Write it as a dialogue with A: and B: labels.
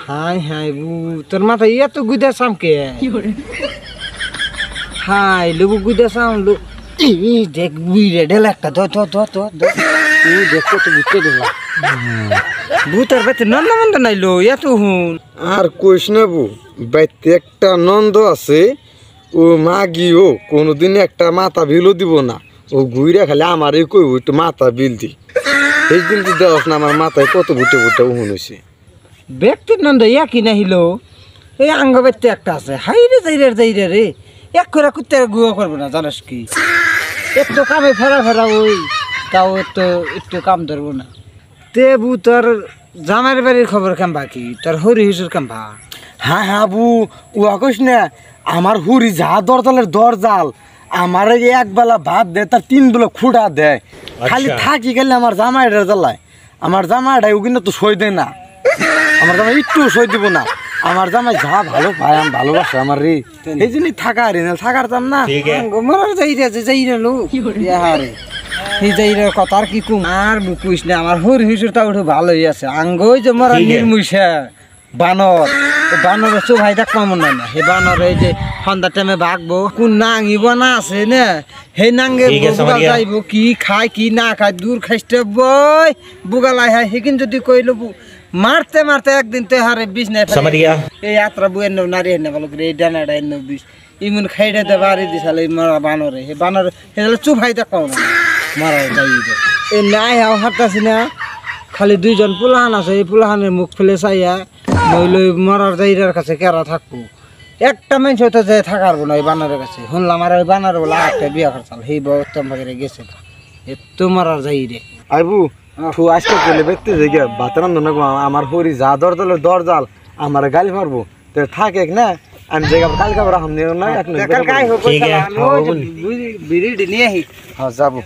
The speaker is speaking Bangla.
A: হাই হাই বু তোর মাথা এত গুদা সামকে হাই লুবু গুদা সাম লু দেখ বুই রে ঢেল একটা দেখো তো বুঝতে দিলা ভূতার বাইতে নন্দ মন্দ নাইলো এত হুন
B: আর কইস না বু বাইতে একটা নন্দ আছে ও মাগিও কোনোদিন একটা মাথা বিলও দিব না ও ঘুরে খালি আমারই কইব একটু মাথা বিল দি এই দিন তো দেওয়াস না আমার মাথায় কত বুটে বুটে উহুন হয়েছে
A: ব্যক্তির নন্দ একই নাহিলো এই আঙ্গ বাইতে একটা আছে হাই রে যাইরে রে এক করে কুত্তে গুয়া করবো না জানাস কি একটু কামে ফেরা ওই তাও একটু কাম ধরবো না তে বু তোর জামাইয়ের বাড়ির খবর কাম বাকি তোর হরি হিসুর কাম ভা
B: হ্যাঁ হ্যাঁ বু ও কইস না আমার হুরি যা দরজালের দরজাল আমার এক বেলা ভাত দেয় তার 3 বেলা খুঁড়া দেয় খালি থাকি গেলে আমার জামাইটা জ্বালায় আমার জামাইটাই ও কিন্তু তো সই দেয় না আমার জামাই একটু সই দিব না আমার জামাই যা ভালো পায় আমি ভালোবাসে আমার রে এই জন্যই থাকা রে না থাকার দাম না
A: মরার যাইরে লো রে এই যাইরে কথা আর কি কুম আর বুকুইস না আমার হরি হিসুর তাও একটু ভালোই আছে আঙ্গই যে মরা নির্মুষা বানর ভাই দেখ পাবো না হে বানর এই যে সন্ধ্যা টাইমে ভাগবো কোন নাঙিব না আছে না হে নাঙ্গে যাইব কি খায় কি না খায় দূর খাইতে বই বুগালাই হয় সেখিন যদি কইলো মারতে একদিন তো হারে বিষ নাই এই যাত্রা বই এনে নারী এনে ভালো করে এই ডানাটা এনে বিষ ইমন খাইটা দে বাড়ি দিছালে মরা বানরে হে বানর হেলে চুপ ভাই দেখ পাবো না মারা যাই এই নাই হাও হাঁটতাছি না খালি 2 জন পুলাহান আছে এই পুলাহানের মুখ ফেলে চাইয়া নইলে মরার যাইরার কাছে কেরা থাকবো একটা মানুষ হয়তো যে থাকারবো না ওই বানরের কাছে শুনলাম আর ওই বানর বলে একটা বিয়া করছাল সেই ব্যবস্থা ভাগে গেছে এত মরার যাইরে
B: আইবু তুই আজকে চলে ব্যক্তি জায়গা বাতারান না আমার হরি যা দরজাল আমার গালি মারবো তো থাকে না আমি জায়গা কালকে আমরা হাম নিও না
A: কালকে আই হোক বিড়ি নিয়ে আহি
B: হ্যাঁ যাবো